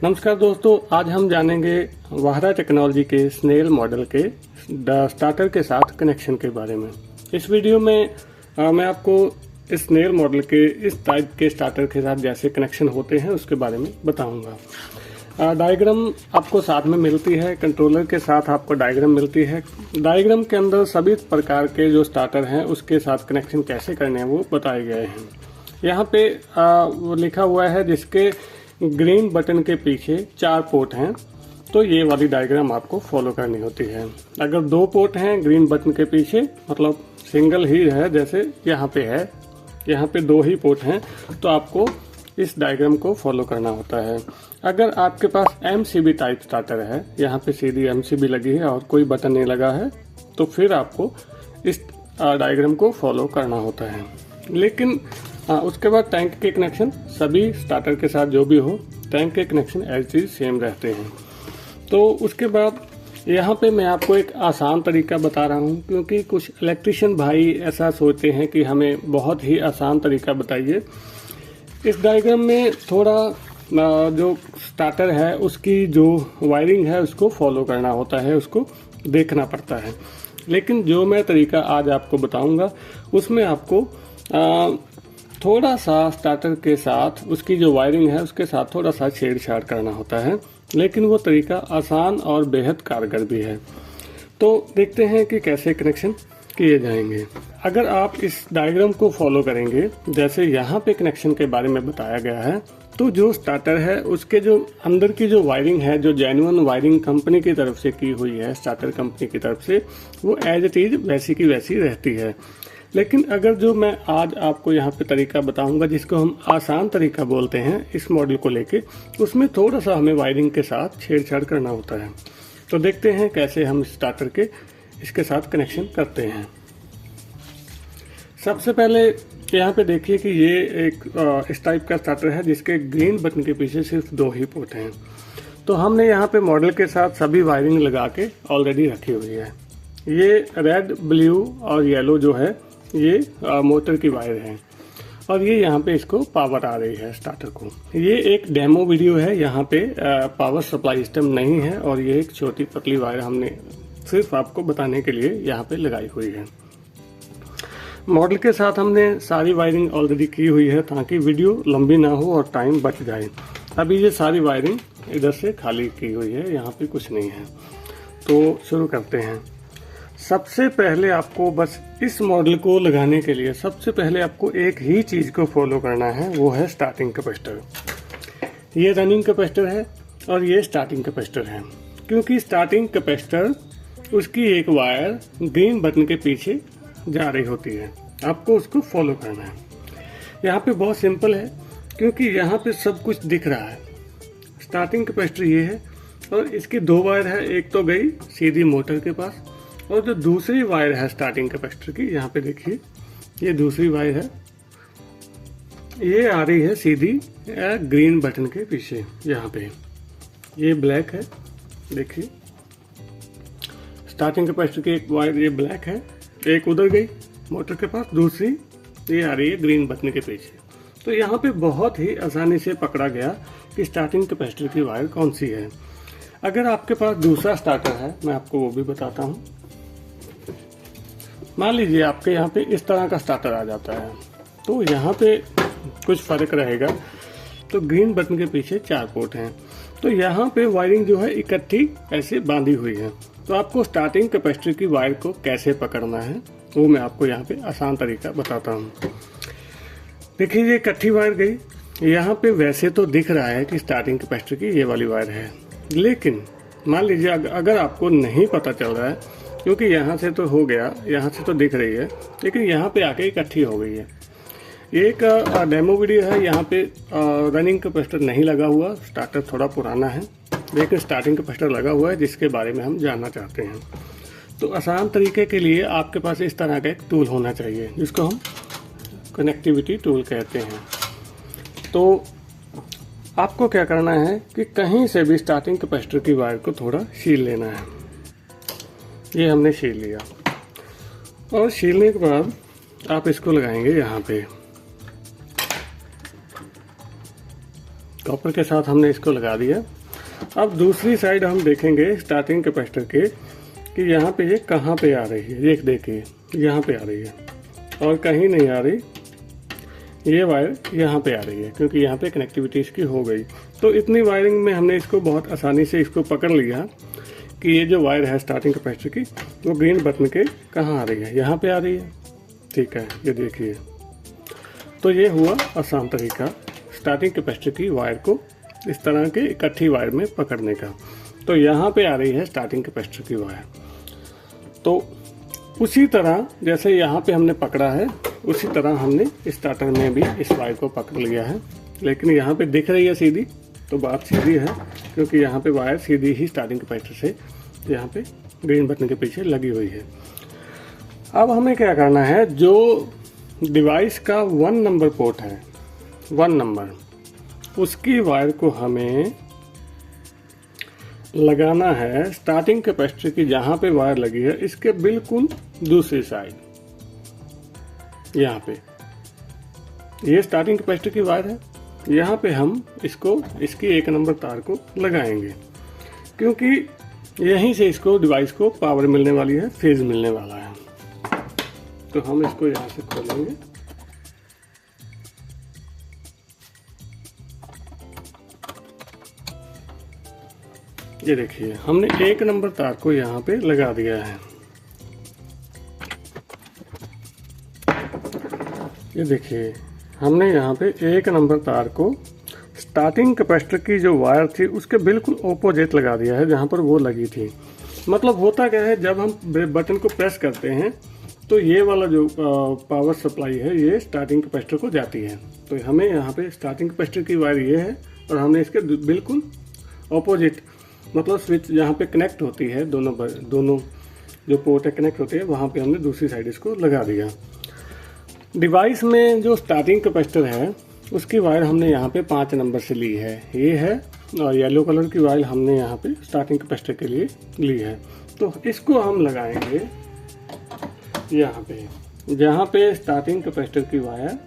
नमस्कार दोस्तों, आज हम जानेंगे वाहरा टेक्नोलॉजी के स्नेल मॉडल के स्टार्टर के साथ कनेक्शन के बारे में। इस वीडियो में मैं आपको इस स्नेल मॉडल के इस टाइप के स्टार्टर के साथ जैसे कनेक्शन होते हैं उसके बारे में बताऊंगा। डायग्राम आपको साथ में मिलती है, कंट्रोलर के साथ आपको डायग्राम मिलती है। डायग्राम के अंदर सभी प्रकार के जो स्टार्टर हैं उसके साथ कनेक्शन कैसे करने हैं वो बताए गए हैं। यहाँ पे वो लिखा हुआ है जिसके ग्रीन बटन के पीछे 4 पोर्ट हैं, तो ये वाली डायग्राम आपको फॉलो करनी होती है। अगर 2 पोर्ट हैं ग्रीन बटन के पीछे, मतलब सिंगल ही है, जैसे यहाँ पे है, यहाँ पे 2 ही पोर्ट हैं, तो आपको इस डायग्राम को फॉलो करना होता है। अगर आपके पास MCB टाइप स्टार्टर है, यहाँ पे सीधी MCB लगी है और कोई बटन नहीं लगा है, तो फिर आपको इस डायग्राम को फॉलो करना होता है। लेकिन उसके बाद टैंक के कनेक्शन सभी स्टार्टर के साथ जो भी हो, टैंक के connection as it is same रहते हैं। तो उसके बाद यहाँ पे मैं आपको एक आसान तरीका बता रहा हूँ, क्योंकि कुछ इलेक्ट्रिशियन भाई ऐसा सोचते हैं कि हमें बहुत ही आसान तरीका बताइए। इस डायग्राम में थोड़ा जो स्टार्टर है उसकी जो वायरिंग है उसको फॉलो करना होता है, उसको देखना पड़ता है। लेकिन जो मैं तरीका आज आपको बताऊंगा उसमें आपको थोड़ा सा स्टार्टर के साथ उसकी जो वायरिंग है उसके साथ थोड़ा सा छेड़छाड़ करना होता है, लेकिन वो तरीका आसान और बेहद कारगर भी है। तो देखते हैं कि कैसे कनेक्शन किए जाएंगे। अगर आप इस डायग्राम को फॉलो करेंगे जैसे यहाँ पे कनेक्शन के बारे में बताया गया है, तो जो स्टार्टर है उसके जो अंदर की जो वायरिंग है, जो जेन्युइन वायरिंग कंपनी की तरफ से की हुई है, स्टार्टर कंपनी की तरफ से, वो एज इट इज वैसी की वैसी रहती है। लेकिन अगर जो मैं आज आपको यहाँ पे तरीका बताऊंगा जिसको हम आसान तरीका बोलते हैं इस मॉडल को लेके, उसमें थोड़ा सा हमें वायरिंग के साथ छेड़छाड़ करना होता है। तो देखते हैं कैसे हम स्टार्टर के इसके साथ कनेक्शन करते हैं। सबसे पहले यहाँ पे देखिए कि ये एक इस टाइप का स्टार्टर है जिसके ग्रीन बटन के पीछे सिर्फ 2 ही पोर्ट हैं। तो हमने यहाँ पे मॉडल के साथ सभी वायरिंग लगा के ऑलरेडी रखी हुई है। ये रेड, ब्लू और येलो जो है ये मोटर की वायर है, और ये यहाँ पे इसको पावर आ रही है स्टार्टर को। ये एक डेमो वीडियो है, यहाँ पे पावर सप्लाई सिस्टम नहीं है, और ये एक छोटी पतली वायर हमने सिर्फ आपको बताने के लिए यहाँ पे लगाई हुई है। मॉडल के साथ हमने सारी वायरिंग ऑलरेडी की हुई है ताकि वीडियो लंबी ना हो और टाइम बच जाए। अभी ये सारी वायरिंग इधर से खाली की हुई है, यहाँ पे कुछ नहीं है। तो शुरू करते हैं। सबसे पहले आपको बस इस मॉडल को लगाने के लिए सबसे पहले आपको एक ही चीज को फॉलो करना है, वो है स्टार्टिंग कैपेसिटर। ये रनिंग कैपेसिटर है और ये स्टार्टिंग कैपेसिटर है। क्योंकि स्टार्टिंग कैपेसिटर उसकी एक वायर ग्रीन बटन के पीछे जा रही होती है, आपको उसको फॉलो करना है। यहाँ पे बहुत सिंपल है, क्योंकि यहाँ पे सब कुछ दिख रहा है। स्टार्टिंग कैपेसिटर ये है और इसकी 2 वायर है, एक तो गई सीधी मोटर के पास, और जो दूसरी वायर है स्टार्टिंग कैपेसिटर की, यहाँ पे देखिए ये दूसरी वायर है, ये आ रही है सीधी ग्रीन बटन के पीछे। यहाँ पे ये ब्लैक है, देखिए स्टार्टिंग कैपेसिटर की एक वायर ये ब्लैक है, एक उधर गई मोटर के पास, दूसरी ये आ रही है ग्रीन बटन के पीछे। तो यहाँ पे बहुत ही आसानी से पकड़ा गया कि स्टार्टिंग कैपेसिटर की वायर कौन सी है। अगर आपके पास दूसरा स्टार्टर है, मैं आपको वो भी बताता हूँ। मान लीजिए आपके यहाँ पे इस तरह का स्टार्टर आ जाता है, तो यहाँ पे कुछ फर्क रहेगा। तो ग्रीन बटन के पीछे 4 पोर्ट हैं, तो यहाँ पे वायरिंग जो है इकट्ठी ऐसे बांधी हुई है। तो आपको स्टार्टिंग कैपेसिटर की वायर को कैसे पकड़ना है वो मैं आपको यहाँ पे आसान तरीका बताता हूँ। देखिए ये इकट्ठी वायर गई, यहाँ पे वैसे तो दिख रहा है कि स्टार्टिंग कैपेसिटर की ये वाली वायर है, लेकिन मान लीजिए अगर आपको नहीं पता चल रहा है, क्योंकि यहाँ से तो हो गया, यहाँ से तो दिख रही है, लेकिन यहाँ पे आके इकट्ठी हो गई है। एक डेमो वीडियो है, यहाँ पे रनिंग कैपेसिटर नहीं लगा हुआ, स्टार्टर थोड़ा पुराना है, लेकिन स्टार्टिंग कैपेसिटर लगा हुआ है जिसके बारे में हम जानना चाहते हैं। तो आसान तरीके के लिए आपके पास इस तरह का एक टूल होना चाहिए जिसको हम कनेक्टिविटी टूल कहते हैं। तो आपको क्या करना है कि कहीं से भी स्टार्टिंग कैपेसिटर की वायर को थोड़ा छील लेना है। ये हमने छील लिया, और छीलने के बाद आप इसको लगाएंगे यहाँ पे। कॉपर के साथ हमने इसको लगा दिया। अब दूसरी साइड हम देखेंगे स्टार्टिंग कैपेसिटर के कि यहाँ पे ये कहाँ पे आ रही है। ये देखिए यहाँ पे आ रही है और कहीं नहीं आ रही, ये वायर यहाँ पे आ रही है क्योंकि यहाँ पे कनेक्टिविटी इसकी हो गई। तो इतनी वायरिंग में हमने इसको बहुत आसानी से इसको पकड़ लिया कि ये जो वायर है स्टार्टिंग कैपेसिटर की वो ग्रीन बटन के कहाँ आ रही है, यहाँ पे आ रही है। ठीक है, ये देखिए। तो ये हुआ आसान तरीका स्टार्टिंग कैपेसिटर की वायर को इस तरह के इकट्ठी वायर में पकड़ने का। तो यहाँ पे आ रही है स्टार्टिंग कैपेसिटर की वायर। तो उसी तरह जैसे यहाँ पे हमने पकड़ा है उसी तरह हमने स्टार्टर में भी इस वायर को पकड़ लिया है। लेकिन यहाँ पे दिख रही है सीधी, तो बात सीधी है क्योंकि यहाँ पे वायर सीधी ही स्टार्टिंग कैपेसिटर से यहाँ पे ग्रीन बटन के पीछे लगी हुई है। अब हमें क्या करना है, जो डिवाइस का 1 नंबर पोर्ट है, 1 नंबर, उसकी वायर को हमें लगाना है स्टार्टिंग कैपेसिटर की जहाँ पे वायर लगी है इसके बिल्कुल दूसरी साइड। यहाँ पे ये स्टार्टिंग कैपेसिटर की वायर है, यहाँ पे हम इसको इसकी 1 नंबर तार को लगाएंगे क्योंकि यहीं से इसको डिवाइस को पावर मिलने वाली है, फेज मिलने वाला है। तो हम इसको यहाँ से खोलेंगे। ये देखिए हमने 1 नंबर तार को यहाँ पे लगा दिया है। ये देखिए हमने यहाँ पे 1 नंबर तार को स्टार्टिंग कैपेसिटर की जो वायर थी उसके बिल्कुल ऑपोजिट लगा दिया है जहाँ पर वो लगी थी। मतलब होता क्या है, जब हम बटन को प्रेस करते हैं तो ये वाला जो पावर सप्लाई है ये स्टार्टिंग कैपेसिटर को जाती है। तो हमें यहाँ पे स्टार्टिंग कैपेसिटर की वायर ये है और हमने इसके बिल्कुल ऑपोजिट, मतलब स्विच जहाँ पे कनेक्ट होती है, दोनों जो पोर्ट है कनेक्ट होती है, वहाँ पे हमने दूसरी साइड इसको लगा दिया। डिवाइस में जो स्टार्टिंग कैपेसिटर है उसकी वायर हमने यहाँ पे 5 नंबर से ली है, ये है, और येलो कलर की वायर हमने यहाँ पे स्टार्टिंग कैपेसिटर के लिए ली है। तो इसको हम लगाएंगे यहाँ पे जहाँ पे स्टार्टिंग कैपेसिटर की वायर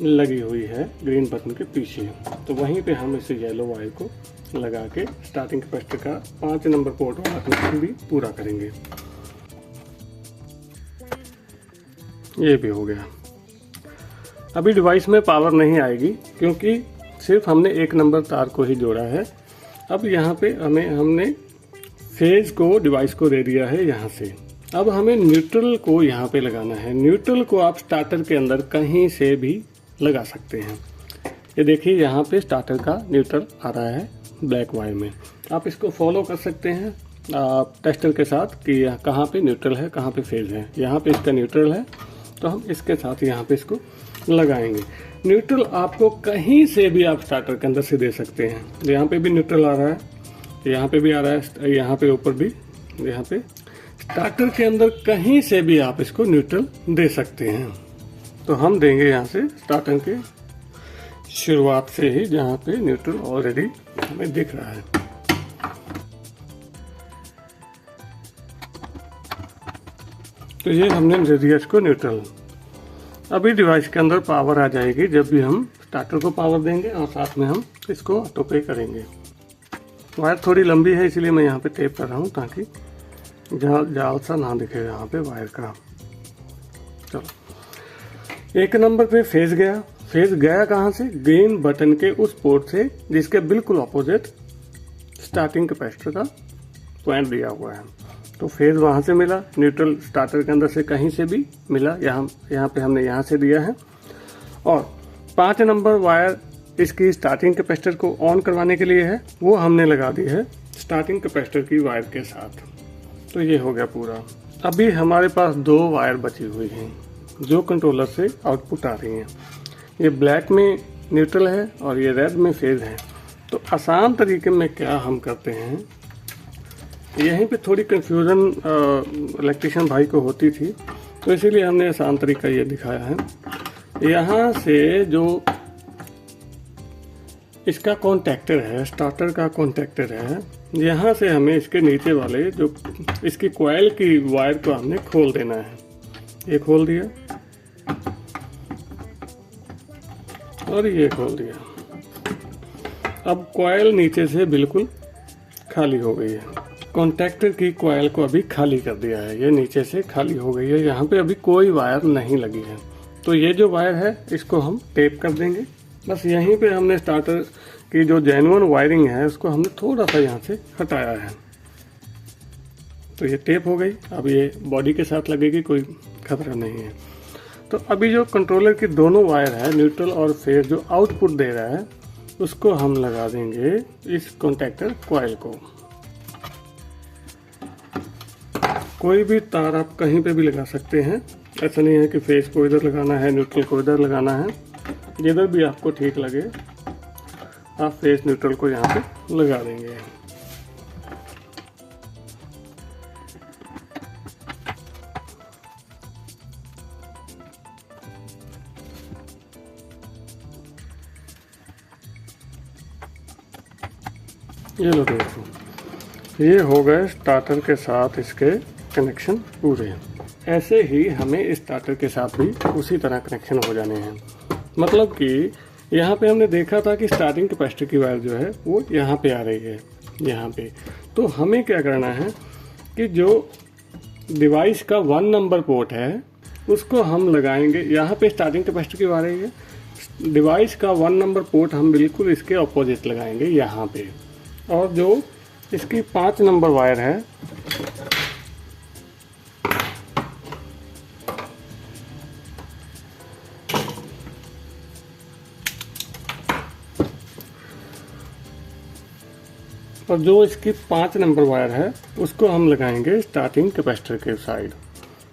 लगी हुई है ग्रीन बटन के पीछे। तो वहीं पे हम इस येलो वायर को लगा के स्टार्टिंग कैपेसिटर का 5 नंबर पोर्ट वाला कनेक्शन भी पूरा करेंगे। ये भी हो गया। अभी डिवाइस में पावर नहीं आएगी क्योंकि सिर्फ हमने 1 नंबर तार को ही जोड़ा है। अब यहाँ पे हमने फेज को डिवाइस को दे दिया है यहाँ से। अब हमें न्यूट्रल को यहाँ पे लगाना है। न्यूट्रल को आप स्टार्टर के अंदर कहीं से भी लगा सकते हैं। ये देखिए यहाँ पे स्टार्टर का न्यूट्रल आ रहा है ब्लैक वायर में। आप इसको फॉलो कर सकते हैं टेस्टर के साथ कि कहाँ पे न्यूट्रल है, कहाँ पे फेज है। यहाँ पे इसका न्यूट्रल है तो हम इसके साथ यहाँ पे इसको लगाएंगे। न्यूट्रल आपको कहीं से भी आप स्टार्टर के अंदर से दे सकते हैं। यहाँ पे भी न्यूट्रल आ रहा है, यहाँ पे भी आ रहा है, यहाँ पे ऊपर भी, यहाँ पे स्टार्टर के अंदर कहीं से भी आप इसको न्यूट्रल दे सकते हैं। तो हम देंगे यहाँ से स्टार्टर के शुरुआत से ही जहाँ पे न्यूट्रल ऑलरेडी हमें दिख रहा है। तो ये हमने दे दिया इसको न्यूट्रल। अभी डिवाइस के अंदर पावर आ जाएगी जब भी हम स्टार्टर को पावर देंगे और साथ में हम इसको ऑटो पे करेंगे। वायर थोड़ी लंबी है इसलिए मैं यहाँ पे टेप कर रहा हूँ ताकि जाल सा ना दिखे यहाँ पे वायर का। चलो 1 नंबर पे फेज गया। फेज गया कहाँ से? ग्रीन बटन के उस पोर्ट से जिसके बिल्कुल अपोजिट स्टार्टिंग कैपेसिटर का पॉइंट दिया हुआ है। तो फेज वहाँ से मिला, न्यूट्रल स्टार्टर के अंदर से कहीं से भी मिला, यहाँ पे हमने यहाँ से दिया है। और 5 नंबर वायर इसकी स्टार्टिंग कैपेसिटर को ऑन करवाने के लिए है, वो हमने लगा दी है स्टार्टिंग कैपेसिटर की वायर के साथ। तो ये हो गया पूरा। अभी हमारे पास 2 वायर बची हुई हैं जो कंट्रोलर से आउटपुट आ रही हैं। ये ब्लैक में न्यूट्रल है और ये रेड में फेज है। तो आसान तरीके में क्या हम करते हैं, यहीं पे थोड़ी कंफ्यूजन इलेक्ट्रिशियन भाई को होती थी, तो इसीलिए हमने आसान तरीका ये दिखाया है। यहाँ से जो इसका कॉन्टैक्टर है, स्टार्टर का कॉन्टैक्टर है, यहाँ से हमें इसके नीचे वाले जो इसकी कॉइल की वायर को हमने खोल देना है। ये खोल दिया और ये खोल दिया। अब कॉइल नीचे से बिल्कुल खाली हो गई है। कॉन्टैक्टर की कॉइल को अभी खाली कर दिया है, ये नीचे से खाली हो गई है। यहाँ पे अभी कोई वायर नहीं लगी है, तो ये जो वायर है इसको हम टेप कर देंगे। बस यहीं पे हमने स्टार्टर की जो जेन्युइन वायरिंग है उसको हमने थोड़ा सा यहाँ से हटाया है, तो ये टेप हो गई। अब ये बॉडी के साथ लगेगी, कोई खतरा नहीं है। तो अभी जो कंट्रोलर की दोनों वायर है, न्यूट्रल और फेज, जो आउटपुट दे रहा है उसको हम लगा देंगे इस कॉन्टैक्टर कॉइल को। कोई भी तार आप कहीं पे भी लगा सकते हैं, ऐसा नहीं है कि फेज को इधर लगाना है, न्यूट्रल को इधर लगाना है। जिधर भी आपको ठीक लगे आप फेज न्यूट्रल को यहाँ पे लगा देंगे। ये लो दोस्तों, ये हो गए स्टार्टर के साथ इसके कनेक्शन पूरे। ऐसे ही इस स्टार्टर के साथ भी उसी तरह कनेक्शन हो जाने हैं। मतलब कि यहाँ पे हमने देखा था कि स्टार्टिंग कैपेसिटर की वायर जो है वो यहाँ पे आ रही है, यहाँ पे। तो हमें क्या करना है कि जो डिवाइस का 1 नंबर पोर्ट है उसको हम लगाएंगे। यहाँ पे स्टार्टिंग कैपेसिटर की वायर है, डिवाइस का 1 नंबर पोर्ट हम बिल्कुल इसके ऑपोजिट लगाएंगे यहाँ पे। और जो इसकी 5 नंबर वायर है और जो इसकी 5 नंबर वायर है उसको हम लगाएंगे स्टार्टिंग कैपेसिटर के साइड।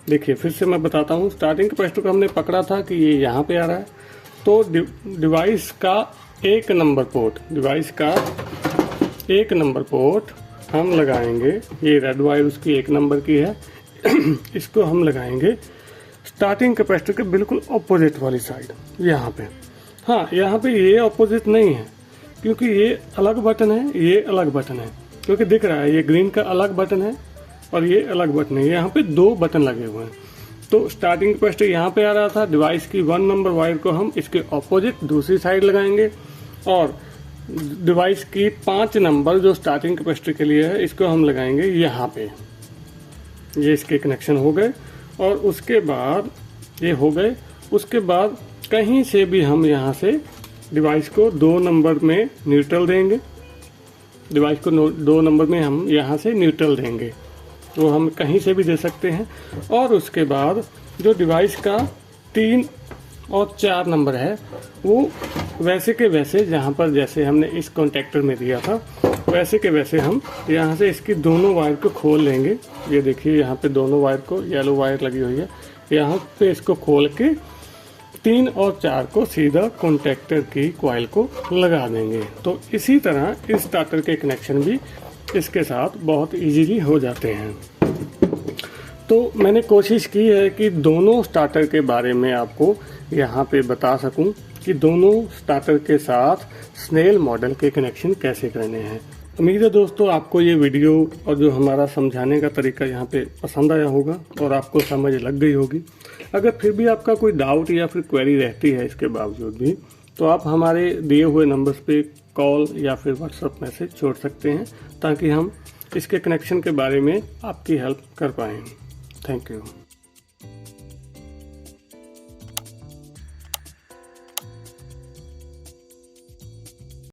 देखिए फिर से मैं बताता हूँ, स्टार्टिंग कैपेसिटर को हमने पकड़ा था कि ये यहाँ पे आ रहा है, तो डिवाइस का 1 नंबर पोर्ट, डिवाइस का 1 नंबर पोर्ट हम लगाएंगे। ये रेड वायर उसकी 1 नंबर की है इसको हम लगाएंगे स्टार्टिंग कैपेसिटर के बिल्कुल ऑपोजिट वाली साइड, यहाँ पे। हाँ, यहाँ पे ये ऑपोजिट नहीं है क्योंकि ये अलग बटन है, ये अलग बटन है, क्योंकि दिख रहा है ये ग्रीन का अलग बटन है और ये अलग बटन है। यहाँ पे 2 बटन लगे हुए हैं। तो स्टार्टिंग कैपेसिटर यहाँ पे आ रहा था, डिवाइस की 1 नंबर वायर को हम इसके ऑपोजिट दूसरी साइड लगाएंगे और डिवाइस की 5 नंबर जो स्टार्टिंग कैपेसिटर के लिए है इसको हम लगाएंगे यहाँ पे। ये इसके कनेक्शन हो गए और उसके बाद ये हो गए। उसके बाद कहीं से भी हम यहाँ से डिवाइस को 2 नंबर में न्यूट्रल देंगे, डिवाइस को 2 नंबर में हम यहाँ से न्यूट्रल देंगे, वो हम कहीं से भी दे सकते हैं। और उसके बाद जो डिवाइस का 3 और 4 नंबर है वो वैसे के वैसे जहाँ पर जैसे हमने इस कॉन्टैक्टर में दिया था वैसे के वैसे हम यहाँ से इसकी दोनों वायर को खोल लेंगे। ये देखिए यहाँ पे दोनों वायर को येलो वायर लगी हुई है, यहाँ पे इसको खोल के 3 और 4 को सीधा कॉन्टैक्टर की कॉइल को लगा देंगे। तो इसी तरह इस स्टार्टर के कनेक्शन भी इसके साथ बहुत इजीली हो जाते हैं। तो मैंने कोशिश की है कि दोनों स्टार्टर के बारे में आपको यहाँ पे बता सकूं कि दोनों स्टार्टर के साथ स्नेल मॉडल के कनेक्शन कैसे करने हैं। उम्मीद है दोस्तों आपको ये वीडियो और जो हमारा समझाने का तरीका यहाँ पे पसंद आया होगा और आपको समझ लग गई होगी। अगर फिर भी आपका कोई डाउट या फिर क्वेरी रहती है इसके बावजूद भी, तो आप हमारे दिए हुए नंबर्स पे कॉल या फिर व्हाट्सएप मैसेज छोड़ सकते हैं ताकि हम इसके कनेक्शन के बारे में आपकी हेल्प कर पाएँ। Thank you.